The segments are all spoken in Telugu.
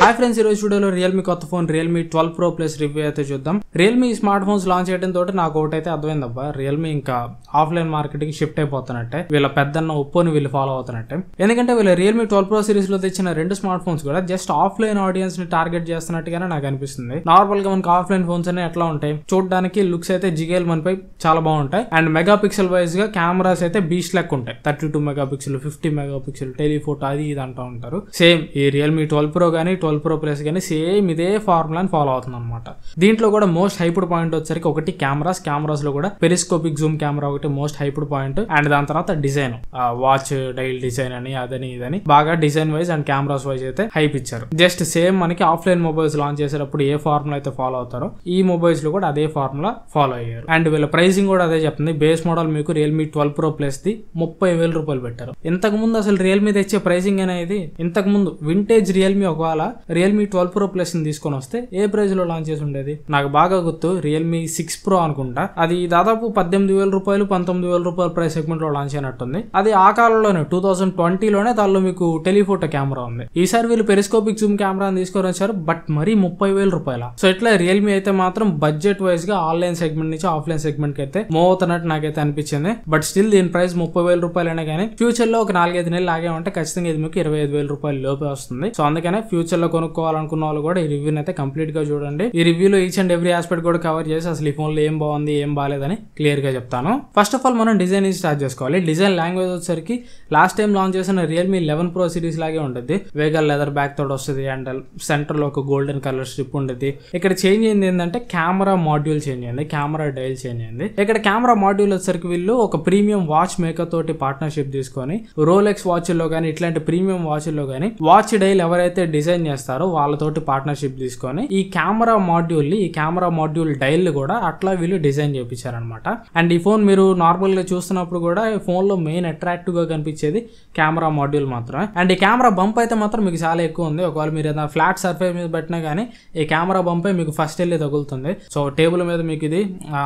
హాయ్ ఫ్రెండ్స్, ఈ రోజు వీడియోలో రియల్మీ కొత్త phone Realme 12 Pro Plus review అయితే చూద్దాం. రియల్మీ స్మార్ట్ ఫోన్స్ లాంచ్ చేయడం తోటి నాకు ఒకటైతే అర్థమైందబ్బా, రియల్మీ ఇంకా ఆఫ్లైన్ మార్కెటింగ్ షిఫ్ట్ అయిపోతున్నట్టే, వీళ్ళ పెద్దన్న ఒప్పోని వీళ్ళు ఫాలో అవుతున్నట్టే. ఎందుకంటే వీళ్ళ రియల్మీ 12 Pro సిరీస్ లో తెచ్చిన రెండు స్మార్ట్ ఫోన్స్ కూడా జస్ట్ ఆఫ్లైన్ ఆడియన్స్ ని టార్గెట్ చేస్తున్నట్టుగానే నాకు అనిపిస్తుంది. నార్మల్ గా మనకి ఆఫ్లైన్ ఫోన్స్ అనే ఎట్లా ఉంటాయి, చూడడానికి లుక్స్ అయితే జిగేల్ మనపై చాలా బాగుంటాయి అండ్ మెగా పిక్సెల్ వైజ్ గా కెమెరాస్ అయితే బీచ్ లెక్క ఉంటాయి. 32 mega pixel, 50 mega pixel, telephoto అది ఇది అంటూ ఉంటారు. సేమ్ ఈ రియల్మీ 12 Pro కానీ 12 Pro Plus కానీ సేమ్ ఇదే ఫార్ములాని ఫాలో అవుతుంది అనమాట. దీంట్లో కూడా మోస్ట్ హైప్డ్ పాయింట్ వచ్చేసరికి ఒకటి కెమెరాస్ లో కూడా పెరిస్కోపిక్ జూమ్ కెమెరా ఒకటి మోస్ట్ హైప్డ్ పాయింట్ అండ్ దాని తర్వాత డిజైన్, వాచ్ డైల్ డిజైన్ అని అదని ఇదని బాగా design wise and cameras wise అయితే హైప్ ఇచ్చారు. జస్ట్ సేమ్ మనకి ఆఫ్లైన్ మొబైల్స్ లాంచ్ చేసేటప్పుడు ఏ ఫార్ములా అయితే ఫాలో అవుతారో ఈ మొబైల్స్ లో కూడా అదే ఫార్ములా ఫాలో అయ్యారు. అండ్ వీళ్ళ ప్రైసింగ్ కూడా అదే చెప్తుంది. బేస్ మోడల్ మీకు రియల్మీ 12 Pro Plus ది 30,000 రూపాయలు పెట్టారు. ఇంతకు ముందు అసలు రియల్మీ తెచ్చే ప్రైసింగ్ అనేది ఇంతకు ముందు వింటేజ్ రియల్మీ ఒకవేళ రియల్మీ 12 Pro Plus ని తీసుకొని వస్తే ఏ ప్రైస్ లో లాంచ్ చేసి ఉండేది నాకు బాగా గుర్తు. రియల్మీ 6 Pro అనుకుంటా, అది దాదాపు 18,000 రూపాయలు 19,000 రూపాయల ప్రైస్ సెగ్మెంట్ లో లాంచ్ అయినట్టుంది. అది ఆ కాలంలోనే 2020లోనే దానిలో మీకు టెలిఫోటో కెమెరా ఉంది. ఈసారి వీళ్ళు పెరిస్కోపిక్ జూమ్ కెమెరాని తీసుకొని వచ్చారు, బట్ మరీ 30,000 రూపాయల. సో ఇట్లా రియల్మీ అయితే మాత్రం బడ్జెట్ వైజ్ గా ఆన్లైన్ సెగ్మెంట్ నుంచి ఆఫ్లైన్ సెగ్మెంట్ కి అయితే మూవ్ అవుతున్నట్టు నాకైతే అనిపించింది. బట్ స్టిల్ దీని ప్రైస్ 30,000 రూపాయలైనా కానీ ఫ్యూచర్ లో ఒక 4-5 నెలలు ఆగామంటే ఖచ్చితంగా ఇది మీకు 25,000 రూపాయలు లోపే వస్తుంది. సో అందుకనే ఫ్యూచర్ లో కొనుక్కోవాలనుకున్న వాళ్ళు కూడా ఈ రివ్యూని అయితే కంప్లీట్ గా చూడండి. ఈ రివ్యూలో ఈచ్ అండ్ ఎవ్రీ ఆస్పెక్ట్ కూడా కవర్ చేసి అసలు ఈ ఫోన్ లో ఏం బాగుంది ఏం బాగాలేదని క్లియర్ గా చెప్తాను. ఫస్ట్ ఆఫ్ ఆల్ మనం డిజైన్ స్టార్ట్ చేసుకోవాలి. డిజైన్ లాంగ్వేజ్ వచ్చేసరికి లాస్ట్ టైం లాంచ్ చేసిన రియల్మీ 11 Pro సిరీస్ లాగే ఉంటుంది. వేగల్ లెదర్ బ్యాక్ తోటి వస్తుంది అండ్ సెంటర్ లో ఒక గోల్డెన్ కలర్ స్ట్రిప్ ఉంటుంది. ఇక్కడ చేంజ్ అయింది ఏంటంటే కెమెరా మాడ్యూల్ చేంజ్ అయింది, కెమెరా డైల్ చేంజ్ అయింది. ఇక్కడ కెమెరా మాడ్యూల్ వచ్చేసరికి వీళ్ళు ఒక ప్రీమియం వాచ్ మేకర్ తోటి పార్ట్నర్షిప్ తీసుకొని రోలెక్స్ వాచ్ లో కానీ ఇట్లాంటి ప్రీమియం వాచ్ లో కానీ వాచ్ డైల్ ఎవరైతే డిజైన్ చేస్తారో వాళ్ళతోటి పార్ట్నర్షిప్ తీసుకొని ఈ కెమెరా మాడ్యూల్ డైల్ కూడా అట్లా వీళ్ళు డిజైన్ చేయించారనమాట. అండ్ ఈ ఫోన్ మీరు నార్మల్ గా చూస్తున్నప్పుడు కూడా ఈ ఫోన్ లో మెయిన్ అట్రాక్టివ్ గా కనిపించేది కెమెరా మాడ్యూల్ మాత్రమే. అండ్ ఈ కెమెరా బంప్ అయితే మాత్రం మీకు చాలా ఎక్కువ ఉంది. ఒకవేళ మీరు ఏదైనా ఫ్లాట్ సర్ఫేస్ మీద పెట్టినా కానీ ఈ కెమెరా బంప్ మీకు ఫస్ట్ వెళ్ళి తగులుతుంది. సో టేబుల్ మీద మీకు ఇది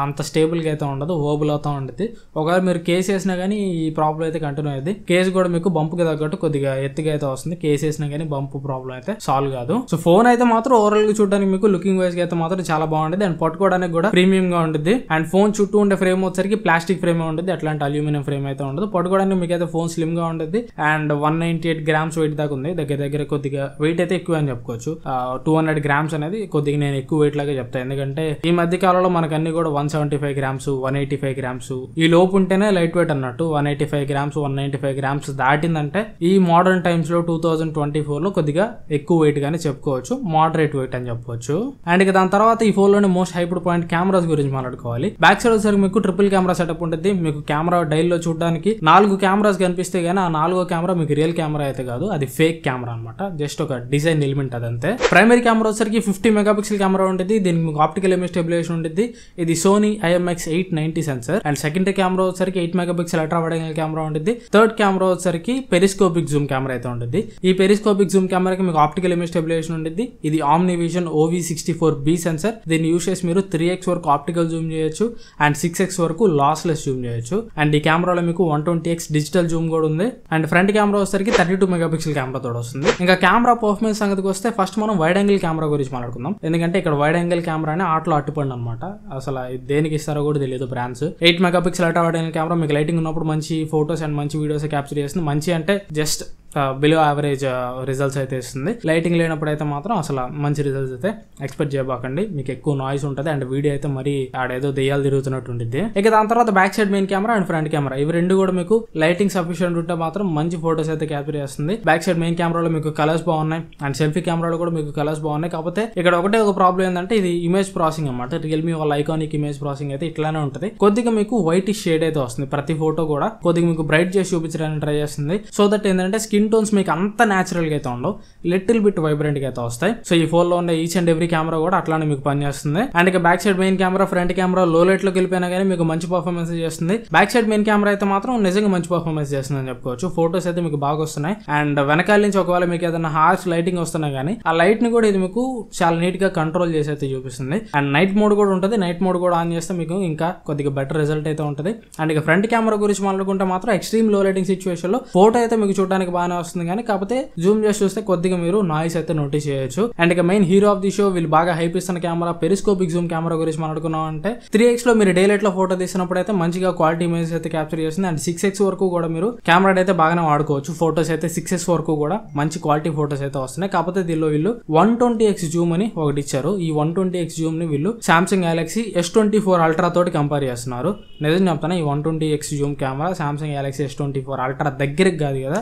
అంత స్టేబుల్ గా అయితే ఉండదు, ఓబుల్ అవుతా ఉంటుంది. ఒకవేళ మీరు కేసు వేసినా కానీ ఈ ప్రాబ్లం అయితే కంటిన్యూ అయ్యింది. కేసు కూడా మీకు బంప్ కి తగ్గట్టు కొద్దిగా ఎత్తుగా అయితే వస్తుంది. కేసు వేసినా కానీ బంప్ ప్రాబ్లం అయితే సాల్వ్ కాదు. సో ఫోన్ అయితే మాత్రం ఓవరాల్ గా చూడడానికి మీకు లుకింగ్ వైజ్ గా అయితే మాత్రం చాలా బాగుంటుంది అండ్ పట్టుకోవడానికి కూడా ప్రీమియం గా ఉంటుంది. అండ్ ఫోన్ చుట్టూ ఉండే ఫ్రేమ్ వచ్చేసరికి ప్లాస్టిక్ ఫ్రేమ్ ఉంటుంది, అట్లాంటి అల్యూమినియం ఫ్రేమ్ అయితే ఉండదు. పట్టుకోవడానికి మీకు అయితే ఫోన్ స్లిమ్ గా ఉంటుంది అండ్ 198 grams వెయిట్ దాకా ఉంది. దగ్గర కొద్దిగా వెయిట్ అయితే ఎక్కువ అని చెప్పుకోవచ్చు. 200 grams అనేది కొద్దిగా నేను ఎక్కువ వెయిట్ లాగా చెప్తాను. ఎందుకంటే ఈ మధ్య కాలంలో మనకు అన్ని కూడా 175 grams 185 grams ఈ లోపు ఉంటేనే లైట్ వెయిట్ అన్నట్టు. 185 grams 195 grams దాటిందంటే ఈ మోడర్న్ టైమ్స్ లో 2024 లో కొద్దిగా ఎక్కువ వెయిట్ గానే చెప్పుకోవచ్చు, మోడరేట్ వెయిట్ అని చెప్పవచ్చు. అండ్ ఇక దాని తర్వాత ఈ ఫోన్ లోనే మోస్ట్ హైప్డ్ పాయింట్ కెమెరాస్ గురించి మాట్లాడుకోవాలి. బ్యాక్ సైడ్ వచ్చేసరికి మీకు ట్రిపుల్ కెమెరా సెటప్ ఉంటుంది. మీకు కెమెరా డైల్ లో చూడడానికి 4 కెమెరాస్ కనిపిస్తే గానీ ఆ 4వ కెమెరా మీకు రియల్ కెమెరా అయితే కాదు, అది ఫేక్ కెమెరా అనమాట. జస్ట్ ఒక డిజైన్ ఎలిమెంట్ అదంతే. ప్రైమరీ కెమెరా వచ్చేసరికి 50 మెగాపిక్సెల్ కెమెరా ఉంటుంది. దీనికి మీకు ఆప్టికల్ ఇమేజ్ స్టెబిలైజేషన్ ఉంటుంది. ఇది Sony IMX890 sensor. And secondary camera వచ్చేసరికి 8 megapixel ultra wide angle camera ఉంటుంది. థర్డ్ కెమెరా వచ్చేసరికి పెరిస్కోపిక్ జూమ్ కెమెరా అయితే ఉంటుంది. ఈ పెరిస్కోపిక్ జూమ్ కెమెరాకి మీకు ఆప్టికల్ ఇమేజ్ స్టెబిలైజేషన్ ఉంటుంది. ఇది OmniVision OV64B సెన్సర్. దీన్ని యూస్ చేసి మీరు 3x వరకు ఆప్టికల్ జూమ్ చేయొచ్చు అండ్ 6x వరకు లాస్లెస్ జూమ్ చేయొచ్చు. అండ్ ఈ కెమెరాలో మీకు 120x డిజిటల్ జూమ్ కూడా ఉంది. అండ్ ఫ్రంట్ కెమెరా వచ్చేసరికి 32 మెగాపిక్సెల్ కెమెరా తోడు వస్తుంది. ఇంకా కెమెరా పర్ఫార్మెన్స్ సంగతికి వస్తే ఫస్ట్ మనం వైడ్ యాంగిల్ కెమెరా గురించి మాట్లాడుకుందాం. ఎందుకంటే ఇక్కడ వైడ్ యాంగిల్ కెమెరానే ఆటలో అట్టుపండి అనమాట. అసలు దేనికి ఇస్తారో కూడా తెలియదు brands. 8 megapixel ultra wide angle camera మీకు లైటింగ్ ఉన్నప్పుడు మంచి ఫోటోస్ అండ్ మంచి వీడియోస్ క్యాప్చర్ చేస్తుంది. మంచి అంటే జస్ట్ బిలో యావరేజ్ రిజల్ట్స్ అయితే ఇస్తుంది. లైటింగ్ లేనప్పుడు అయితే మాత్రం అసలు మంచి రిజల్ట్స్ అయితే ఎక్స్పెక్ట్ చేయబాకండి. మీకు ఎక్కువ నాయిస్ ఉంటుంది అండ్ వీడియో అయితే మరి ఆడేదో దెయ్యాలు తిరుగుతున్నట్టు ఉంటుంది. ఇక దాని తర్వాత back side main camera and front camera ఇవి రెండు కూడా మీకు లైటింగ్ సఫిషియెంట్ ఉంటే మాత్రం మంచి ఫోటోస్ అయితే క్యాప్చర్ చేస్తుంది. బ్యాక్ సైడ్ మెయిన్ కెమెరాలో మీకు కలర్స్ బాగున్నాయి అండ్ సెల్ఫీ కెమెరాలో కూడా మీకు కలర్స్ బాగున్నాయి. కాకపోతే ఇక్కడ ఒకటే ఒక ప్రాబ్లం ఏంటంటే ఇది ఇమేజ్ ప్రాసెసింగ్ అనమాట. రియల్మీ వాళ్ళ ఐకానిక్ ఇమేజ్ ప్రాసెసింగ్ అయితే ఇట్లానే ఉంటుంది. కొద్దిగా మీకు వైట్ షేడ్ అయితే వస్తుంది. ప్రతి ఫోటో కూడా కొద్దిగా మీకు బ్రైట్ చేసి చూపించడానికి ట్రై చేస్తుంది. సో దట్ ఏంటంటే స్కిన్ టోన్స్ మీకు అంత న్యాచురల్ గా అయితే ఉండవు, లిటిల్ బిట్ వైబ్రెంట్ గా అయితే వస్తాయి. సో ఈ ఫోన్ లో ఉన్న ఈచ్ అండ్ ఎవ్రీ కెమెరా కూడా అట్లానే మీకు పనిచేస్తుంది. అండ్ ఇక back side main camera front camera లో లైట్ లోకి వెళ్ళిపోయినా కానీ మీకు మంచి పర్ఫార్మెన్స్ చేస్తుంది. బ్యాక్ సైడ్ మెయిన్ కెమెరా అయితే మాత్రం నిజంగా మంచి పర్ఫార్మెన్స్ చేస్తుంది అని చెప్పుకోవచ్చు. ఫోటోస్ అయితే మీకు బాగా వస్తున్నాయి అండ్ వెనకాల నుంచి ఒకవేళ మీకు ఏదైనా హార్ష్ లైటింగ్ వస్తున్నా కానీ ఆ లైట్ ని కూడా ఇది మీకు చాలా నీట్ గా కంట్రోల్ చేసి అయితే చూపిస్తుంది. అండ్ నైట్ మోడ్ కూడా ఉంటుంది. నైట్ మోడ్ కూడా ఆన్ చేస్తే మీకు ఇంకా కొద్దిగా బెటర్ రిజల్ట్ అయితే ఉంటుంది. అండ్ ఇక ఫ్రంట్ కెమెరా గురించి మాట్లాడుకుంటే మాత్రం ఎక్స్ట్రీమ్ లో లైటింగ్ సిచ్యువేషన్ లో ఫోటో అయితే మీకు చూడడానికి బాగానే బాగానే వస్తుంది కానీ కాకపోతే జూమ్ చేసి చూస్తే కొద్దిగా మీరు నాయిస్ అయితే నోటీస్ చేయొచ్చు. అండ్ ఇక main hero of the show వీళ్ళు బాగా హైప్ ఇస్తున్న కెమెరా పెరిస్కోపిక్ జూమ్ కెమెరా గురించి మాట్లాడుకున్నాం అంటే 3x లో మీరు డే లైట్ లో ఫోటో తీసినప్పుడు అయితే మంచిగా క్వాలిటీ ఇమేజ్ అయితే క్యాప్చర్ చేస్తుంది. అండ్ 6x వరకు కూడా మీరు కెమెరా అయితే బాగానే వాడుకోవచ్చు. ఫోటోస్ అయితే 6x వరకు కూడా మంచి క్వాలిటీ ఫోటోస్ అయితే వస్తున్నాయి. కాకపోతే దీనిలో వీళ్ళు 120x జూమ్ అని ఒకటి ఇచ్చారు. ఈ 120x జూమ్ ని వీళ్ళు సామ్సంగ్ గెలాక్సీ S24 అల్ట్రా తోటి కంపేర్ చేస్తున్నారు. నిజం చెప్తాను, ఈ 120x Zoom camera Samsung Galaxy S24 ultra దగ్గరికి కాదు కదా,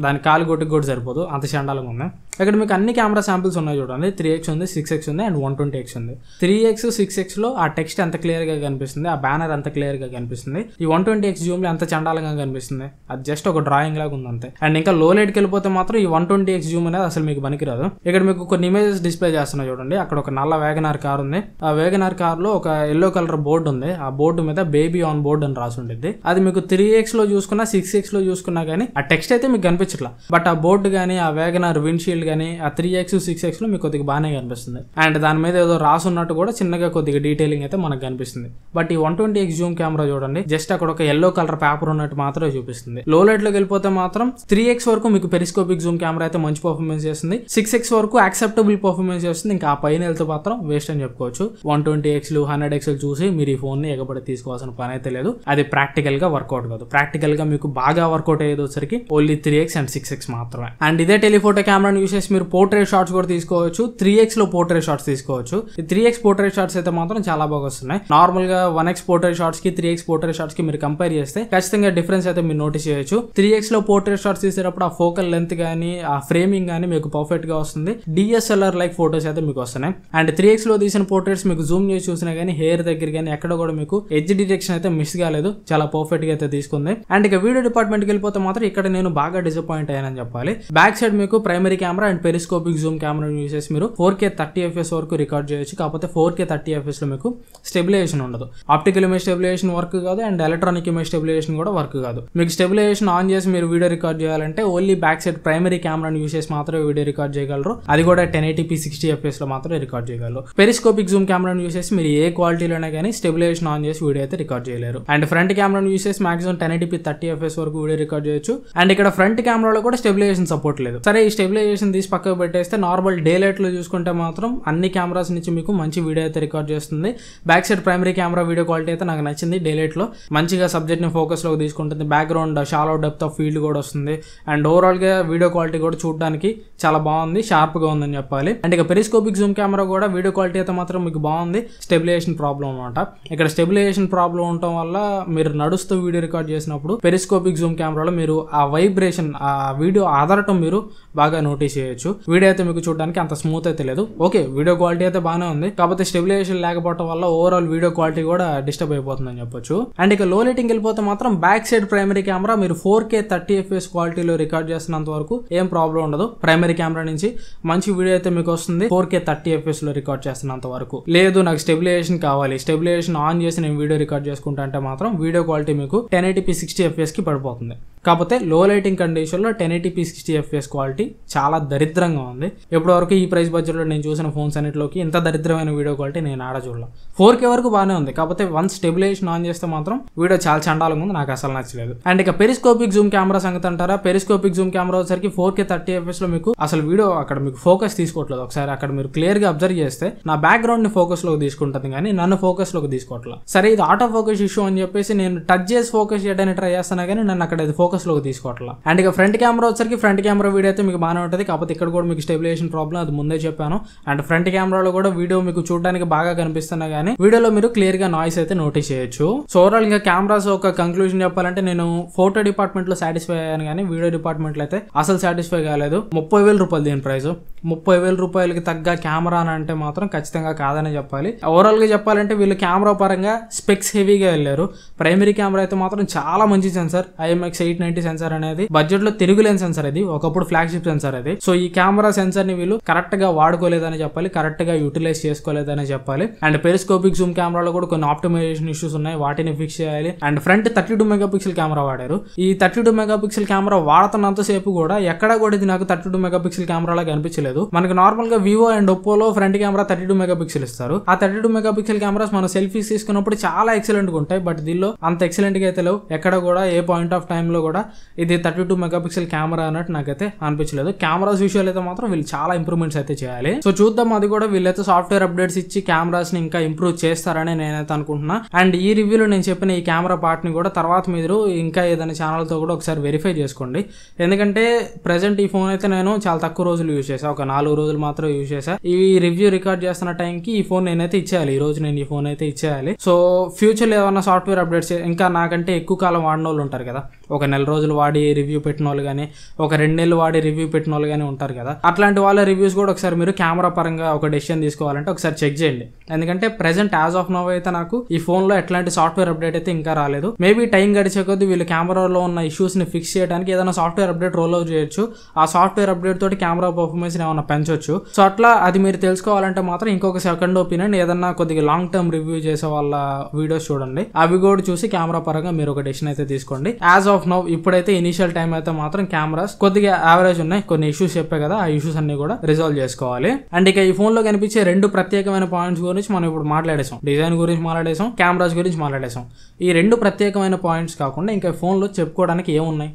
దాని కాలు కొట్టుకు కూడా సరిపోదు, అంత చండాలంగా ఉంది. ఇక్కడ మీకు అన్ని కెమెరా శాంపిల్స్ ఉన్నాయి చూడండి. 3x ఉంది, 6x ఉంది అండ్ 120x ఉంది. 3x 6x లో ఆ టెక్స్ట్ ఎంత క్లియర్ గా కనిపిస్తుంది, ఆ బ్యానర్ ఎంత క్లియర్ గా కనిపిస్తుంది. ఈ 120x జూమ్ లో ఎంత చండాలంగా కనిపిస్తుంది, అది జస్ట్ ఒక డ్రాయింగ్ లాగా ఉంది అంతే. అండ్ ఇంకా లో లైట్కి వెళ్ళిపోతే మాత్రం ఈ 120x జూమ్ అనేది అసలు మీకు పనికిరాదు. ఇక్కడ మీకు కొన్ని ఇమేజెస్ డిస్ప్లే చేస్తున్నా చూడండి. అక్కడ ఒక నల్ల వేగనార్ కార్ ఉంది. ఆ వేగనార్ కార్ లో ఒక ఎల్లో కలర్ బోర్డు ఉంది. ఆ బోర్డు మీద బేబీ ఆన్ బోర్డ్ అని రాసి ఉంటుంది. అది మీకు 3x లో చూసుకున్నా 6x లో చూసుకున్నా గానీ ఆ టెక్స్ట్ అయితే మీకు కనిపించట్లా. బట్ ఆ బోర్డు గానీ ఆ వేగనార్ విండ్షీల్డ్ గానీ ఆ 3x 6x లో మీకు కొద్దిగా బాగానే కనిపిస్తుంది. అండ్ దాని మీద ఏదో రాసున్నట్టు కూడా చిన్నగా కొద్దిగా డీటెయిలింగ్ అయితే మనకు కనిపిస్తుంది. బట్ ఈ 120x జూమ్ కెమెరా చూడండి, జస్ట్ అక్కడ ఒక ఎల్లో కలర్ పేపర్ ఉన్నట్టు మాత్రమే చూపిస్తుంది. లో లైట్ లోకి వెళ్ళిపోతే మాత్రం 3x వరకు మీకు పెరిస్కోపిక్ జూమ్ కెమెరా అయితే మంచి పర్ఫార్మెన్స్ చేస్తుంది. 6x వరకు యాక్సెప్టబుల్ పర్ఫార్మెన్స్ చేస్తుంది. ఇంకా ఆ పైన వెళ్తే మాత్రం వేస్ట్ అని చెప్పుకోవచ్చు. 120x 100x చూసి మీరు ఈ ఫోన్ ని ఎగబడి తీసుకోవాల్సిన పని అయితే లేదు. అది ప్రాక్టికల్ గా వర్కౌట్ కాదు. ప్రాక్టికల్ గా మీకు బాగా వర్కౌట్ అయ్యేది వచ్చరికి ఓన్లీ 3x అండ్ 6x మాత్రమే. అండ్ ఇదే టెలిఫోటో కెమెరాని యూస్ చేసి మీరు పోర్ట్రేట్ షాట్స్ కూడా తీసుకోవచ్చు. 3x లో పోర్ట్రేట్ షాట్స్ తీసుకోవచ్చు. ఈ 3x పోర్ట్రేట్ షాట్స్ అయితే మాత్రం చాలా బాగా వస్తున్నాయి. నార్మల్ గా 1x పోర్ట్రేట్ షాట్స్ కి 3x పోర్ట్రేట్ షాట్స్ కి మీరు కంపేర్ చేస్తే ఖచ్చితంగా డిఫరెన్స్ అయితే మీరు నోటీస్ చేయొచ్చు. 3x లో పోర్ట్రేట్ షాట్స్ తీసేటప్పుడు ఆ ఫోకల్ లెంత్ గానీ ఆ ఫ్రేమింగ్ గానీ మీకు పర్ఫెక్ట్ గా వస్తుంది. DSLR లైక్ ఫోటోస్ అయితే మీకు వస్తున్నాయి. అండ్ 3x లో తీసిన పోర్ట్రేట్స్ మీకు జూమ్ చేసి చూసినా గానీ హెయిర్ దగ్గర గానీ ఎక్కడ కూడా మీకు ఎడ్జ్ డిటెక్షన్ అయితే మిస్ కాలేదు. చాలా పర్ఫెక్ట్ గా అయితే తీసుకుంది. అండ్ ఇక వీడియో డిపార్ట్మెంట్ కి వెళ్ళిపోతే మాత్రం ఇక్కడ నేను బాగా డిసప్పాయింట్ అయ్యానని చెప్పాలి. బ్యాక్ సైడ్ మీకు primary camera and periscopic zoom camera use చేసి మీరు 4K 30fps వరకు రికార్డ్ చేయొచ్చు. కాకపోతే 4K 30fps లో మీకు స్టెబిలైజేషన్ ఉండదు. ఆప్టికల్ ఇమేజ్ స్టెబిలైజేషన్ వర్క్ కాదు అండ్ ఎలక్ట్రానిక్ ఇమేజ్ స్టెబిలైజేషన్ కూడా వర్క్ కాదు. మీకు స్టెబిలైజేషన్ ఆన్ చేసి మీరు వీడియో రికార్డ్ చేయాలంటే ఓన్లీ బ్యాక్ సైడ్ ప్రైమరీ కెమెరాని యూస్ చేసి మాత్రమే వీడియో రికార్డ్ చేయగలరు. అది కూడా 1080p 60fps లో మాత్రమే రికార్డ్ చేయగలరు. పెరిస్కోపిక్ జూమ్ కెమెరాని యూస్ చేసి మీరు ఏ క్వాలిటీలోనే కానీ స్టెబిలైజేషన్ ఆన్ చేసి వీడియో అయితే రికార్డ్ చేయలేరు. అండ్ ఫ్రంట్ కెమెరాని యూస్ చేసి మాక్సిమం 1080p 30fps వరకు వీడియో రికార్డ్ చేయొచ్చు. అండ్ ఇక్కడ ఫ్రంట్ కెమెరాలో కూడా స్టెబిలైజేషన్ సపోర్ట్ లేదు. సరే, ఈ స్టెబిలైజేషన్ తీసి పక్కకు పెట్టేస్తే నార్మల్ డే లైట్ లో చూసుకుంటే మాత్రం అన్ని కెమెరాస్ నుంచి మీకు మంచి వీడియో అయితే రికార్డ్ చేస్తుంది. Back side primary camera video quality అయితే నాకు నచ్చింది. డే లైట్ లో మంచిగా సబ్జెక్ట్ ని ఫోకస్ లోకి తీసుకుంటుంది. Background shallow depth of field కూడా వస్తుంది. అండ్ ఓవరాల్ గా వీడియో క్వాలిటీ కూడా చూడడానికి చాలా బాగుంది, షార్ప్ గా ఉందని చెప్పాలి. అండ్ ఇక పెరిస్కోపిక్ జూమ్ కెమెరా కూడా వీడియో క్వాలిటీ అయితే మాత్రం మీకు బాగుంది. స్టెబిలైజేషన్ ప్రాబ్లం అనమాట. ఇక్కడ స్టెబిలైజేషన్ ప్రాబ్లం ఉండటం వల్ల మీరు నడుస్తూ వీడియో రికార్డ్ చేసినప్పుడు పెరిస్కోపిక్ జూమ్ కెమెరాలో మీరు ఆ వైబ్రేషన్ ఆ వీడియో ఆధారటం మీరు బాగా నోటీస్ చేయొచ్చు. వీడియో అయితే మీకు చూడడానికి అంత స్మూత్ అయితే లేదు. ఓకే, వీడియో క్వాలిటీ అయితే బాగానే ఉంది. కాకపోతే స్టెబిలైజేషన్ లేకపోవడం వల్ల ఓవరాల్ వీడియో క్వాలిటీ కూడా డిస్టర్బ్ అయిపోతుందని చెప్పొచ్చు. అండ్ ఇక లో లైటింగ్ వెళ్ళిపోతే మాత్రం బ్యాక్ సైడ్ ప్రైమరీ కెమెరా మీరు 4K 30fps క్వాలిటీలో రికార్డ్ చేస్తున్నంత వరకు ఏం ప్రాబ్లం ఉండదు. ప్రైమరీ కెమెరా నుంచి మంచి వీడియో అయితే మీకు వస్తుంది 4K 30fps లో రికార్డ్ చేస్తున్నంత వరకు. లేదు నాకు స్టెబిలైజేషన్ కావాలి, స్టెబిలైజేషన్ ఆన్ చేసి నేను వీడియో రికార్డ్ చేసుకుంటా అంటే మాత్రం వీడియో క్వాలిటీ మీకు 1080p 60fps కి పడిపోతుంది. కాకపోతే లో లైటింగ్ కండిషన్ లో 1080p 60fps క్వాలిటీ చాలా దరిద్రంగా ఉంది. ఇప్పటి వరకు ఈ ప్రైస్ బడ్జెట్ లో నేను చూసిన ఫోన్స్ అన్నిటిలోకి ఇంత దరిద్రమైన వీడియో క్వాలిటీ నేను ఆడ చూడలేదు. 4K వరకు బాగానే ఉంది. కాకపోతే వన్స్ స్టెబిలైజేషన్ ఆన్ చేస్తే మాత్రం వీడియో చాలా చండాలంగా ఉంది, నాకు అసలు నచ్చలేదు. అండ్ ఇక పెరిస్కోపిక్ జూమ్ కెమెరా సంగతి అంటారా, పెరిస్కోపిక్ జూమ్ కెమెరా వచ్చరికి 4K 30fps లో మీకు అసలు వీడియో అక్కడ మీకు ఫోకస్ తీసుకోవట్లేదు. ఒకసారి అక్కడ మీరు క్లియర్ గా అబ్జర్వ్ చేస్తే నా బ్యాక్గ్రౌండ్ ని ఫోకస్ లోకి తీసుకుంటుంది కానీ నన్ను ఫోకస్ లోకి తీసుకోవట్లేదు. సరే, ఇది ఆటో ఫోకస్ ఇష్యూ అని చెప్పేసి నేను టచ్ చేసి ఫోకస్ చేయడానికి ట్రై చేస్తాను కానీ నన్ను అక్కడ ఇది ఫోకస్ లోకి తీసుకోవట్లేదు. అండ్ ఇక ఫ్రంట్ కెమెరా వచ్చరికి ఫ్రంట్ కెమెరా వీడియో అయితే మీకు బాగానే ఉంటుంది. కాకపోతే ఇక్కడ కూడా మీకు స్టెబిలైజేషన్ ప్రాబ్లం, అది ముందే చెప్పాను. అండ్ ఫ్రంట్ కెమెరాలో కూడా వీడియో మీకు చూడడానికి బాగా కనిపిస్తున్నా కానీ వీడియోలో మీరు క్లియర్ గా నాయిస్ అయితే నోటీస్ చేయొచ్చు. సో ఓవరాల్ ఇంకా కెమెరాస్ ఒక కంక్లూజన్ చెప్పాలంటే నేను ఫోటో డిపార్ట్మెంట్ లో సాటిస్ఫై అయ్యాను కానీ వీడియో డిపార్ట్మెంట్ లో అయితే అసలు సాటిస్ఫై కాలేదు. 30,000 రూపాయలు దీని ప్రైస్. 30,000 రూపాయలకి తగ్గ కెమెరా అని అంటే మాత్రం ఖచ్చితంగా కాదని చెప్పాలి. ఓవరాల్ గా చెప్పాలంటే వీళ్ళు కెమెరా పరంగా స్పెక్స్ హెవీగా వెళ్ళారు. ప్రైమరీ కెమెరా అయితే మాత్రం చాలా మంచి సెన్సార్, IMX 890 సెన్సార్ అనేది బడ్జెట్ లో తిరుగులేని సెన్సార్. అది ఒకప్పుడు ఫ్లాగ్షిప్ సెన్సార్ అది. సో ఈ కెమెరా సెన్సార్ ని వీళ్ళు కరెక్ట్ గా వాడుకోలేదని చెప్పాలి, కరెక్ట్ గా యూటిలైజ్ చేసుకోలేదని చెప్పాలి. అండ్ పెరిస్కోపిక్ జూమ్ కెమెరాలో కూడా కొన్ని ఆప్టిమైజేషన్ ఇష్యూస్ ఉన్నాయి, వాటిని ఫిక్స్ చేయాలి. అండ్ ఫ్రంట్ 32 మెగాపిక్సెల్ కెమెరా వాడారు. ఈ 32 మెగాపిక్సెల్ కెమెరా వాడుతున్నంత సేపు కూడా ఎక్కడ కూడా ఇది నాకు 32 మెగాపిక్సెల్ కెమెరా లాగా అనిపించలేదు. మనకు నార్మల్ గా వివో అండ్ ఒప్పోలో ఫ్రంట్ కెమెరా 32 మెగాపిక్సెల్ ఇస్తారు. ఆ 32 మెగాపిక్సెల్ కెమెరాస్ మనం సెల్ఫీస్ తీసుకున్నప్పుడు చాలా ఎక్సలెంట్ గా ఉంటాయి. బట్ దీనిలో అంత ఎక్సలెంట్ గా అయితే లేవు. ఎక్కడ కూడా ఏ పాయింట్ ఆఫ్ టైమ్ లో కూడా ఇది 32 మెగాపిక్సెల్ కెమెరా అన్నట్టు నాకైతే అనిపించలేదు. కెమెరాస్ విషయాలు అయితే మాత్రం వీళ్ళు చాలా ఇంప్రూవ్మెంట్స్ అయితే చేయాలి. సో చూద్దాం, అది కూడా వీళ్ళైతే సాఫ్ట్వేర్ అప్డేట్స్ ఇచ్చి కెమెరాస్ ని ఇంకా ఇంప్రూవ్ చేస్తారని నేనైతే అనుకుంటున్నా. అండ్ ఈ రివ్యూలో నేను చెప్పిన ఈ కెమెరా పార్ట్ ని కూడా తర్వాత మీరు ఇంకా ఏదైనా ఛానల్ తో కూడా ఒకసారి వెరిఫై చేసుకోండి. ఎందుకంటే ప్రెసెంట్ ఈ ఫోన్ అయితే నేను చాలా తక్కువ రోజులు యూజ్ చేసా, ఒక 4 రోజులు మాత్రం యూజ్ చేసా. ఈ రివ్యూ రికార్డ్ చేస్తున్న టైంకి ఈ ఫోన్ నేనైతే ఇచ్చేయాలి, ఈ రోజు నేను ఈ ఫోన్ అయితే ఇచ్చేయాలి. సో ఫ్యూచర్ లో ఏమన్నా సాఫ్ట్వేర్ అప్డేట్స్ ఇంకా నాకంటే ఎక్కువ కాలం వాడిన వాళ్ళు ఉంటారు కదా, ఒక నెల రోజులు వాడి రివ్యూ పెట్టిన వాళ్ళు కానీ, ఒక 2 నెలలు వాడి రివ్యూ పెట్టిన వాళ్ళు కానీ ఉంటారు కదా, అట్లాంటి వాళ్ళ రివ్యూస్ కూడా ఒకసారి మీరు కెమెరా పరంగా ఒక డెసిషన్ తీసుకోవాలంటే ఒకసారి చెక్ చేయండి. ఎందుకంటే ప్రెసెంట్ యాజ్ ఆఫ్ నౌ అయితే నాకు ఈ ఫోన్ లో ఎట్లాంటి సాఫ్ట్వేర్ అప్డేట్ అయితే ఇంకా రాలేదు. మేబీ టైం గడిచే కొద్దీ వీళ్ళు కెమెరాలో ఉన్న ఇష్యూస్ ని ఫిక్స్ చేయడానికి ఏదైనా సాఫ్ట్వేర్ అప్డేట్ రోల్ అవుట్ చేయొచ్చు. ఆ సాఫ్ట్వేర్ అప్డేట్ తోటి కెమెరా పర్ఫార్మెన్స్ ఏమైనా పెంచొచ్చు. సో అట్లా అది మీరు తెలుసుకోవాలంటే మాత్రం ఇంకొక సెకండ్ ఒపీనియన్ ఏదన్నా కొద్దిగా లాంగ్ టర్మ్ రివ్యూ చేసే వాళ్ళ వీడియోస్ చూడండి, అవి కూడా చూసి కెమెరా పరంగా మీరు ఒక డెసిషన్ అయితే తీసుకోండి. యాజ్ ఆఫ్ నౌ ఇప్పుడైతే ఇనిషియల్ టైం అయితే మాత్రం కెమెరాస్ కొద్దిగా యావరేజ్ ఉన్నాయి. కొన్ని ఇష్యూస్ చెప్పే కదా, ఆ ఇష్యూస్ అన్ని కూడా రిజాల్వ్ చేసుకోవాలి. అండ్ ఇక ఈ ఫోన్ లో కనిపించే 2 ప్రత్యేకమైన పాయింట్స్ గురించి మనం ఇప్పుడు మాట్లాడేసాం. డిజైన్ గురించి మాట్లాడేసాం, కెమెరాస్ గురించి మాట్లాడేసాం. ఈ 2 ప్రత్యేకమైన పాయింట్స్ కాకుండా ఇంకా ఫోన్ లో చెప్పుకోవడానికి ఏమున్నాయి?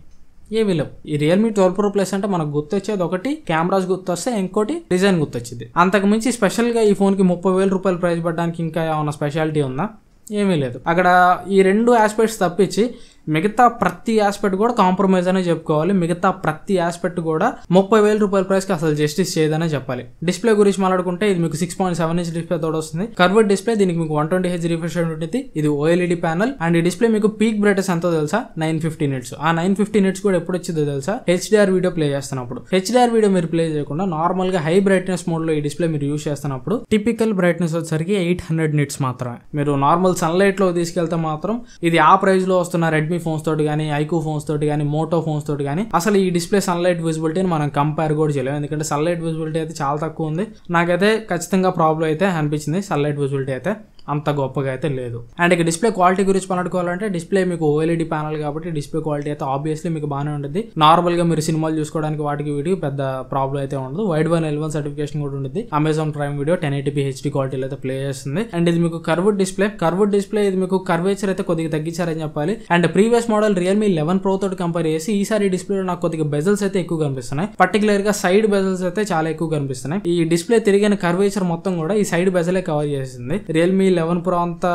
ఏమీ లేవు. ఈ రియల్మీ 12 Pro Plus అంటే మనకు గుర్తొచ్చేది ఒకటి కెమెరాస్ గుర్తొస్తే, ఇంకోటి డిజైన్ గుర్తొచ్చింది. అంతకు మించి స్పెషల్ గా ఈ ఫోన్ కి 30,000 రూపాయలు ప్రైస్ పడడానికి ఇంకా ఏమైనా స్పెషాలిటీ ఉందా? ఏమీ లేదు. అక్కడ ఈ 2 ఆస్పెక్ట్స్ తప్పించి మిగతా ప్రతి ఆస్పెక్ట్ కూడా కాంప్రమైజ్ అనే చెప్పుకోవాలి. మిగతా ప్రతి ఆస్పెక్ట్ కూడా 30,000 రూపాయల ప్రైస్ కి అసలు జస్టిస్ చేయదనే చెప్పాలి. డిస్ప్లే గురించి మాట్లాడుకుంటే ఇది మీకు 6.7 ఇంచ్ డిస్ప్లే తోడు వస్తుంది. కర్వ్డ్ డిస్ప్లే, దీనికి మీకు 120Hz రిఫ్రెష్ రేట్ ఉంటుంది. ఇది OLED ప్యానల్. అండ్ ఈ డిస్ప్లే మీకు పీక్ బ్రైట్నెస్ ఎంతో తెలుసా? 950 నిట్స్. ఆ 950 నిట్స్ కూడా ఎప్పుడు వచ్చిందో తెలుసా? HDR వీడియో ప్లే చేస్తున్నప్పుడు. HDR వీడియో మీరు ప్లే చేయకుండా నార్మల్ గా హై బ్రైట్నెస్ మోడ్ లో ఈ డిస్ప్లే మీరు యూజ్ చేస్తున్నప్పుడు టిపికల్ బ్రైట్నెస్ వచ్చేసరికి 800 నిట్స్ మాత్రమే. మీరు నార్మల్ సన్లైట్ లో తీసుకెళ్తే మాత్రం ఇది ఆ ప్రైస్ లో వస్తున్న రెడ్మీ ఫోన్స్ తోటి కానీ, ఐక్యూ ఫోన్స్ తోటి కానీ, మోటో ఫోన్స్ తోటి కానీ అసలు ఈ డిస్ప్లే సన్లైట్ విజిబిలిటీని మనం కంపేర్ కూడా చేయలేము. ఎందుకంటే సన్లైట్ విజిబిలిటీ అయితే చాలా తక్కువ ఉంది. నాకైతే ఖచ్చితంగా ప్రాబ్లం అయితే అనిపించింది. సన్లైట్ విజిబిలిటీ అయితే అంత గొప్పగా అయితే లేదు. అండ్ ఇక డిస్ప్లే క్వాలిటీ గురించి మాట్లాడుకోవాలంటే డిస్ప్లే మీకు OLED ప్యానల్ కాబట్టి డిస్ప్లే క్వాలిటీ అయితే ఆబ్వియస్లీ మీకు బాగానే ఉంటుంది. నార్మల్ గా మీరు సినిమాలు చూసుకోవడానికి వాటికి వీటికి పెద్ద ప్రాబ్లం అయితే ఉండదు. వైడ్ వన్ L1 సర్టిఫికేషన్ కూడా ఉంటుంది. Amazon prime video 1080p HD క్వాలిటీలో అయితే ప్లే చేస్తుంది. అండ్ ఇది మీకు కర్వ్డ్ డిస్ప్లే ఇది మీకు కర్వేచర్ అయితే కొద్దిగా తగ్గించారని చెప్పాలి. And previous model Realme 11 Pro తోటి కంపేర్ చేసి ఈసారి డిస్ప్లేలో నాకు కొద్దిగా బెజల్స్ అయితే ఎక్కువ కనిపిస్తున్నాయి. పర్టికులర్ గా సైడ్ బెజల్స్ అయితే చాలా ఎక్కువ కనిపిస్తున్నాయి. ఈ డిస్ప్లే తిరిగిన కర్వేచర్ మొత్తం కూడా ఈ సైడ్ బెజలే కవర్ చేసింది. రియల్మీ 11 Pro అంత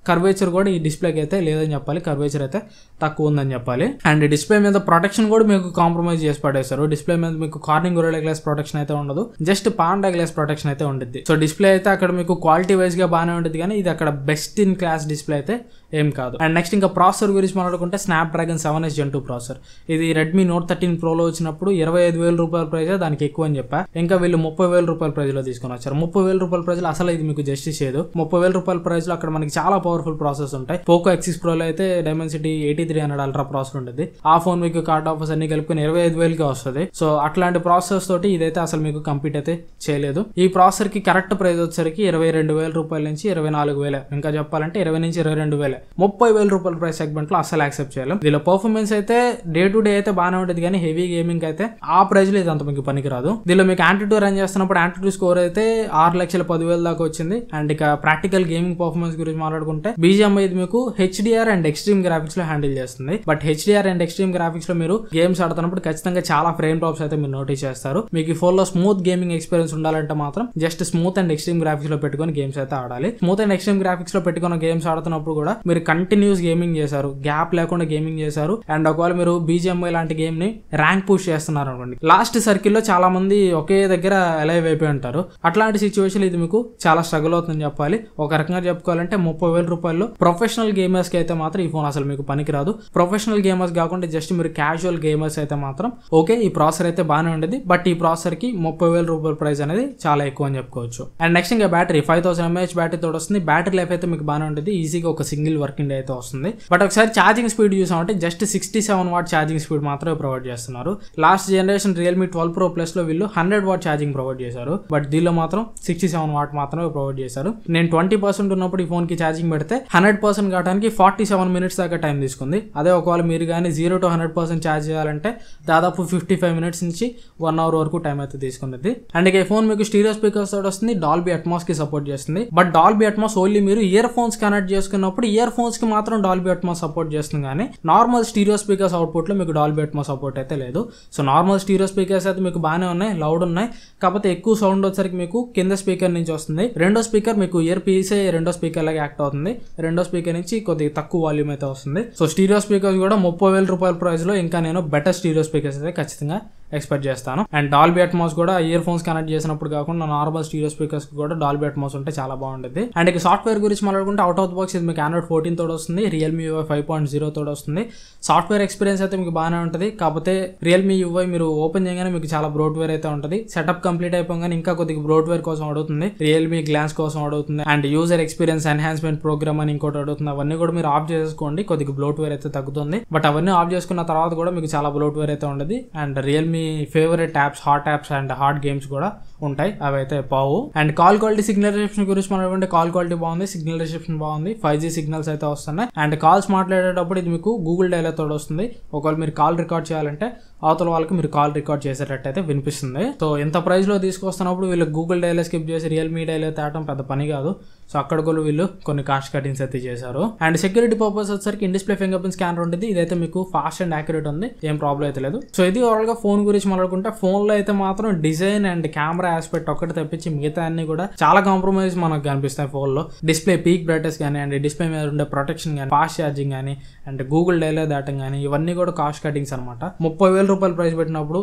కర్వేచర్ కూడా ఈ డిస్ప్లేకి అయితే లేదని చెప్పాలి. కర్వేచర్ అయితే తక్కువ ఉందని చెప్పాలి. అండ్ డిస్ప్లే మీద ప్రొటెక్షన్ కూడా మీకు కాంప్రమైజ్ చేసి పడేస్తారు. డిస్ప్లే మీద మీకు కార్నింగ్ గొరిల్లా గ్లాస్ ప్రొటెక్షన్ అయితే ఉండదు, జస్ట్ పాండా గ్లాస్ ప్రొటెక్షన్ అయితే ఉంటుంది. సో డిస్ప్లే అయితే అక్కడ మీకు క్వాలిటీ వైజ్ గా బాగానే ఉంటుంది, కానీ ఇది అక్కడ బెస్ట్ ఇన్ క్లాస్ డిస్ప్లే అయితే ఏం కాదు. అండ్ నెక్స్ట్ ఇంకా ప్రాసెసర్ గురించి మాట్లాడుకుంటే స్నాప్డ్రాగన్ 7S Gen 2 ప్రాసెసర్. ఇది రెడ్మీ Note 13 Pro లో వచ్చినప్పుడు 25,000 రూపాయల ప్రైజ్ దానికి ఎక్కువ అని చెప్పా. ఇంకా వీళ్ళు 30,000 రూపాయల ప్రైజ్ లో తీసుకొని వచ్చారు. 30,000 రూపాయల ప్రైజ్ లో అసలు ఇది మీకు జస్టిస్ చేయదు. 30,000 రూపాయల ప్రైజ్ లో అక్కడ మనకి చాలా పవర్ఫుల్ ప్రాసెస్ ఉంటాయి. పోకో X6 Pro లో అయితే Dimensity 8300 అల్ట్రా ప్రాసెసర్ ఉంటుంది. ఆ ఫోన్ మీకు కార్డ్ ఆఫర్స్ అన్ని కలుపుకొని 25,000కి వస్తుంది. సో అట్లాంటి ప్రాసెసర్స్ తోటి ఇదైతే అసలు మీకు కంపీట్ అయితే చేయలేదు. ఈ ప్రాసెసర్ కి కరెక్ట్ ప్రైస్ వచ్చేసరికి 22,000 రూపాయల నుంచి 24,000, ఇంకా చెప్పాలంటే 20 నుంచి 22,000, 30,000 రూపాయల ప్రైస్ సెగ్మెంట్ లో అసలు యాక్సెప్ట్ చేయలేం. దీనిలో పర్ఫార్మెన్స్ అయితే డే టు డే అయితే బాగానే ఉంటుంది, కానీ హెవీ గేమింగ్ అయితే ఆ ప్రైస్ లో ఇదంతా మీకు పనికిరాదు. దీనిలో మీకు Antutu రన్ చేస్తున్నప్పుడు Antutu స్కోర్ అయితే 6,10,000 దాకా వచ్చింది. అండ్ ఇక ప్రాక్టికల్ గేమింగ్ పర్ఫార్మెన్స్ గురించి మాట్లాడుకుంటే BGMI ఇది మీకు HDR అండ్ ఎక్స్ట్రీమ్ గ్రాఫిక్స్ లో హ్యాండిల్ చేస్తుంది. But HDR and extreme graphics లో మీరు గేమ్స్ ఆడుతున్నప్పుడు ఖచ్చితంగా చాలా ఫ్రేమ్ డ్రాప్స్ అయితే మీరు నోటీస్ చేస్తారు. మీకు ఈ ఫోన్ లో స్మూత్ గేమింగ్ ఎక్స్పీరియన్స్ ఉండాలంటే మాత్రం just smooth and extreme graphics లో పెట్టుకొని గేమ్స్ అయితే ఆడాలి. స్మూత్ అండ్ ఎక్స్ట్రీమ్ గ్రాఫిక్స్ లో పెట్టుకున్న గేమ్స్ ఆడుతున్నప్పుడు కూడా మీరు కంటిన్యూస్ గేమింగ్ చేశారు, గ్యాప్ లేకుండా గేమింగ్ చేశారు. అండ్ ఒకవేళ మీరు BGMI లాంటి గేమ్ ని ర్యాంక్ పుష్ చేస్తున్నారు అనుకోండి, లాస్ట్ సర్కిల్ లో చాలా మంది ఒకే దగ్గర అలైవ్ అయిపోయి ఉంటారు. అట్లాంటి సిచ్యువేషన్ ఇది మీకు చాలా స్ట్రగుల్ అవుతుందని చెప్పాలి. ఒక రకంగా చెప్పుకోవాలంటే 30,000 రూపాయల్లో ప్రొఫెషనల్ గేమర్స్ కి అయితే మాత్రం ఈ ఫోన్ అసలు మీకు పనికిరాదు. ప్రొఫెషనల్ గేమర్స్ కాకుండా జస్ట్ మీరు క్యాజువల్ గేమర్స్ అయితే మాత్రం ఓకే, ఈ ప్రాసెసర్ అయితే బాగానే ఉండేది. బట్ ఈ ప్రాసెసర్ కి 30,000 రూపాయల ప్రైస్ అనేది చాలా ఎక్కువ అని చెప్పుకోవచ్చు. అండ్ నెక్స్ట్ ఇంకా బ్యాటరీ 5000 mAh బ్యాటరీ తోడు వస్తుంది. బ్యాటరీ లైఫ్ అయితే మీకు బాగానే ఉంటుంది, ఈజీగా ఒక సింగిల్ వర్కింగ్ డే అయితే వస్తుంది. బట్ ఒకసారి ఛార్జింగ్ స్పీడ్ చూసామంటే జస్ట్ 67 వాట్ ఛార్జింగ్ స్పీడ్ మాత్రమే ప్రొవైడ్ చేస్తున్నారు. Last generation Realme 12 Pro Plus లో వీళ్ళు 100 వాట్ ఛార్జింగ్ ప్రొవైడ్ చేశారు. బట్ దీనిలో మాత్రం 67 వాట్ మాత్రమే ప్రొవైడ్ చేశారు. నేను 20% ఉన్నప్పుడు ఈ ఫోన్ కి ఛార్జింగ్ పెడితే 100% కావడానికి 47 minutes దాకా టైం తీసుకుంది. అదే ఒకవేళ మీరు కానీ 0 to 100% ఛార్జ్ చేయాలంటే దాదాపు 55 minutes నుంచి 1 hour వరకు టైం అయితే తీసుకున్నది. అండ్ ఈ ఫోన్ మీకు స్టీరియో స్పీకర్స్ తోటి వస్తుంది, డాల్బీ అట్మాస్ కి సపోర్ట్ చేస్తుంది. బట్ డాల్బీ అట్మాస్ ఓన్లీ మీరు ఇయర్ ఫోన్స్ కనెక్ట్ చేసుకున్నప్పుడు ఇయర్ ఫోన్స్ కి మాత్రం డాల్బీ అట్మాస్ సపోర్ట్ చేస్తుంది, కానీ నార్మల్ స్టీరియో స్పీకర్స్ అవుట్పుట్ లో మీకు డాల్బీ అట్మాస్ సపోర్ట్ అయితే లేదు. సో నార్మల్ స్టీరియో స్పీకర్స్ అయితే మీకు బాగానే ఉన్నాయి, లౌడ్ ఉన్నాయి, కాకపోతే ఎక్కువ సౌండ్ వచ్చేసరికి మీకు కింద స్పీకర్ నుంచి వస్తుంది. రెండో స్పీకర్ మీకు ఇయర్ పీసే రెండో స్పీకర్ లాగా యాక్ట్ అవుతుంది. రెండో స్పీకర్ నుంచి కొద్దిగా తక్కువ వాల్యూమ్ అయితే వస్తుంది. సో స్టీరియో స్పీకర్స్ కూడా 30,000 రూపాయల ప్రైస్ లో ఇంకా నేను బెటర్ స్టీరియో స్పీకర్స్ అయితే ఖచ్చితంగా ఎక్స్పెక్ట్ చేస్తాను. అండ్ డాల్బీ అట్మాస్ కూడా ఇయర్ ఫోన్స్ కనెక్ట్ చేసినప్పుడు కాకుండా నార్మల్ స్టీరియో స్పీకర్స్ కూడా డాల్బీ అట్మాస్ ఉంటే చాలా బాగుంటుంది. అండ్ ఇక సాఫ్ట్వేర్ గురించి మాట్లాడుకుంటే అవుట్ ఆఫ్ ద బాక్స్ ఇది మీకు Android 14 తోడు వస్తుంది, రియల్మీ UI 5.0 తోడు వస్తుంది. సాఫ్ట్వేర్ ఎక్స్పీరియన్స్ అయితే మీకు బాగానే ఉంటుంది, కాకపోతే రియల్మీ UI మీరు ఓపెన్ చేయగానే మీకు చాలా బ్రోట్వేర్ అయితే ఉంటుంది. సెటప్ కంప్లీట్ అయిపోగానే ఇంకా కొద్దిగా బ్రోట్వేర్ కోసం అడుగుతుంది, రియల్మీ గ్లాన్స్ కోసం అడుగుతుంది, and user experience enhancement program అని ఇంకోటి అడుగుతుంది. అవన్నీ కూడా మీరు ఆఫ్ చేసుకోండి, కొద్దిగా బ్లోట్వేర్ అయితే తగ్గుతుంది. బట్ అవన్నీ ఆఫ్ చేసుకున్న తర్వాత కూడా మీకు చాలా బ్లోట్వేర్ అయితే ఉండదు. And Realme favourite apps, hot apps and hot games కూడా ఉంటాయి, అవి అయితే పావు. And call quality, signal reception గురించి మాట్లాడుకుంటే కాల్ క్వాలిటీ బాగుంది, సిగ్నల్ రిసెప్షన్ బాగుంది, 5G సిగ్నల్స్ అయితే వస్తున్నాయి. అండ్ కాల్స్ మాట్లాడేటప్పుడు ఇది మీకు గూగుల్ డైలాగ్ తోడు వస్తుంది. ఒకవేళ మీరు కాల్ రికార్డ్ చేయాలంటే అవతల వాళ్ళకి మీరు కాల్ రికార్డ్ చేసేటట్టు అయితే వినిపిస్తుంది. సో ఎంత ప్రైస్ లో తీసుకొస్తున్నప్పుడు వీళ్ళు గూగుల్ డైలాగ్ స్కిప్ చేసి రియల్మీ డైలాగ్ తేవడం పెద్ద పని కాదు. సో అక్కడ కూడా వీళ్ళు కొన్ని కాస్ట్ కటింగ్స్ అయితే చేశారు. అండ్ సెక్యూరిటీ పర్పస్ వచ్చేసరికి in display finger print scanner ఉంటుంది. ఇదైతే మీకు ఫాస్ట్ అండ్ యాక్యురేట్ ఉంది, ఏం ప్రాబ్లం అయితే లేదు. సో ఇది ఓవరాల్ గా ఫోన్ గురించి మాట్లాడుకుంటే ఫోన్ లో అయితే మాత్రం డిజైన్ అండ్ కెమెరా ఆస్పెక్ట్ ఒకటి తప్పించి మిగతా అన్ని కూడా చాలా కాంప్రమైజ్ మనకు కనిపిస్తాయి ఫోన్ లో. డిస్ప్లే పీక్ బ్రైట్నెస్ కానీ, అండ్ డిస్ప్లే మీద ఉండే ప్రొటెక్షన్ కానీ, ఫాస్ట్ ఛార్జింగ్ కానీ, అండ్ గూగుల్ డైలాగ్ దాటం కానీ, ఇవన్నీ కూడా కాస్ట్ కటింగ్స్ అనమాట. 30,000 రూపాయలు ప్రైస్ పెట్టినప్పుడు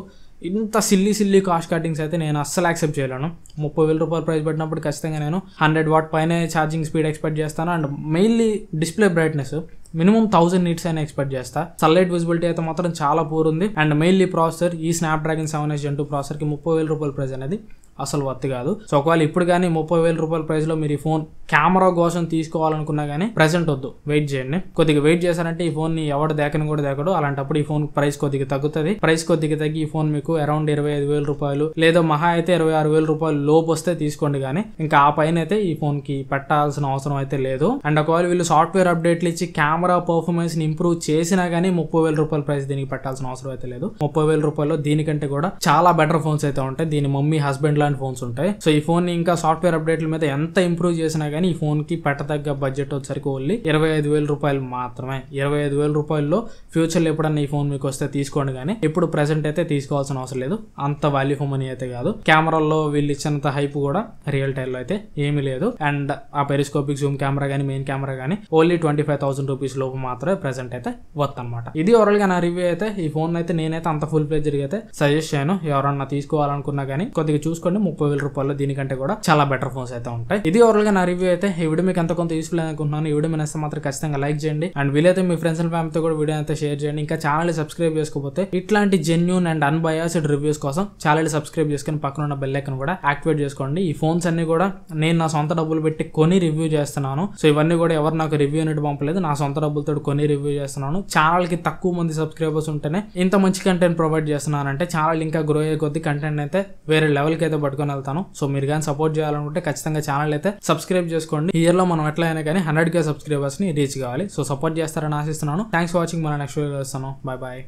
ఇంత సిల్లీ కాస్ట్ కటింగ్స్ అయితే నేను అస్సలు యాక్సెప్ట్ చేయలేను. 30,000 రూపాయలు ప్రైస్ పెట్టినప్పుడు ఖచ్చితంగా నేను 100 వాట్ పైన ఛార్జింగ్ స్పీడ్ ఎక్స్పెక్ట్ చేస్తాను. And mainly display brightness minimum 1000 nits అయినా ఎక్స్పెక్ట్ చేస్తా. సన్లైట్ విజిబిలిటీ అయితే మాత్రం చాలా పూర్ ఉంది. అండ్ మెయిన్లీ ప్రాసెసర్ ఈ స్నాప్డ్రాగన్ 7S Gen 2 ప్రాసెసర్ కి 30,000 రూపాయల ప్రైస్ అనేది అసలు వర్త్ కాదు. సో ఒకవేళ ఇప్పుడు కానీ 30,000 రూపాయల ప్రైస్ లో మీరు ఈ ఫోన్ కెమెరా కోసం తీసుకోవాలనుకున్నా కానీ ప్రెసెంట్ వద్దు, వెయిట్ చేయండి. కొద్దిగా వెయిట్ చేశారంటే ఈ ఫోన్ ని ఎవడు దేకని కూడా దేకడు. అలాంటప్పుడు ఈ ఫోన్ ప్రైస్ కొద్దిగా తగ్గుతుంది. ప్రైస్ కొద్దిగా తగ్గి ఈ ఫోన్ మీకు అరౌండ్ 25,000 రూపాయలు లేదా మహా అయితే 26,000 రూపాయలు లోపు వస్తే తీసుకోండి, కానీ ఇంకా ఆ పైన అయితే ఈ ఫోన్ కి పెట్టాల్సిన అవసరం అయితే లేదు. అండ్ ఒకవేళ వీళ్ళు సాఫ్ట్వేర్ అప్డేట్లు ఇచ్చి కెమెరా పర్ఫార్మెన్స్ ని ఇంప్రూవ్ చేసినా గానీ 30,000 రూపాయల ప్రైస్ దీనికి పెట్టాల్సిన అవసరం అయితే లేదు. 30,000 రూపాయలు దీనికంటే కూడా చాలా బెటర్ ఫోన్స్ అయితే ఉంటాయి, దీని మమ్మీ హస్బెండ్ లాంటి ఫోన్స్ ఉంటాయి. సో ఈ ఫోన్ ని ఇంకా సాఫ్ట్వేర్ అప్డేట్ల మీద ఎంత ఇంప్రూవ్ చేసినా గానీ ఈ ఫోన్ కి పెట్టదగ్గ బడ్జెట్ వచ్చరికి ఓన్లీ 25,000 రూపాయలు మాత్రమే. 25,000 రూపాయల్లో ఫ్యూచర్ లో ఎప్పుడన్నా ఈ ఫోన్ మీకు వస్తే తీసుకోండి, కానీ ఇప్పుడు ప్రెసెంట్ అయితే తీసుకోవాల్సిన అవసరం లేదు. అంత వాల్యూ ఫోన్ మనీ అయితే కాదు. కెమెరాల్లో వీళ్ళు ఇచ్చినంత హైప్ కూడా రియల్ టైమ్ లో అయితే ఏమీ లేదు. అండ్ ఆ పెరిస్కోపిక్ జూమ్ కెమెరా కానీ, మెయిన్ కెమెరా కానీ ఓన్లీ 25,000 రూపీస్ లోపు మాత్రమే ప్రెసెంట్ అయితే వర్త్ అనమాట. ఇది ఓవరాల్ గా నా రివ్యూ అయితే. ఈ ఫోన్ అయితే నేనైతే అంత ఫుల్ ప్లేజర్ అయితే సజెస్ట్ చేయను. ఎవరన్నా తీసుకోవాలనుకున్నా కానీ కొద్దిగా చూసుకోండి, 30,000 రూపాయలు దీనికంటే కూడా చాలా బెటర్ ఫోన్స్ అయితే ఉంటాయి. ఇది ఓవరాల్ గా నా రివ్యూ అయితే. ఈ వీడియో మీకు ఎంత కొంత యూస్ఫుల్ అనుకుంటున్నాను. ఈ వీడియో మీ నచ్చితే మాత్రం ఖచ్చితంగా లైక్ చేయండి. అండ్ వీలైతే మీ ఫ్రెండ్స్ అండ్ ఫ్యామిలీతో కూడా వీడియో అయితే షేర్ చేయండి. ఇంకా ఛానల్ సబ్స్క్రైబ్ చేసుకోకపోతే ఇట్లాంటి జెన్యూన్ అండ్ అన్బయాస్డ్ రివ్యూస్ కోసం ఛానల్ సబ్స్క్రైబ్ చేసుకుని పక్కన ఉన్న బెల్ ఐకాన్ కూడా యాక్టివేట్ చేసుకోండి. ఈ ఫోన్స్ అన్ని కూడా నేను నా సొంత డబ్బులు పెట్టి కొని రివ్యూ చేస్తున్నాను. సో ఇవన్నీ కూడా ఎవరు నాకు రివ్యూ అనేది పంపలేదు, నా సొంత డబ్బులతో కొని రివ్యూ చేస్తున్నాను. ఛానల్ కి తక్కువ మంది సబ్స్క్రైబర్స్ ఉంటేనే ఇంత మంచి కంటెంట్ ప్రొవైడ్ చేస్తున్నాను. అంటే ఛానల్ ఇంకా గ్రో అయ్యే కొద్ది కంటెంట్ అయితే వేరే లెవెల్ కి అయితే పట్టుకొని వెళ్తాను. సో మీరు కానీ సపోర్ట్ చేయాలనుకుంటే ఖచ్చితంగా ఛానల్ అయితే సబ్స్క్రైబ్ చేసుకోండి. ఇయర్ లో మనం ఎట్లా అయినా కానీ 100K సబ్స్క్రైబర్స్ ని రీచ్ కావాలి. సో సపోర్ట్ చేస్తారని ఆశిస్తున్నాను. Thanks for watching. మన నెక్స్ట్ వీడియో చేస్తాను. Bye bye.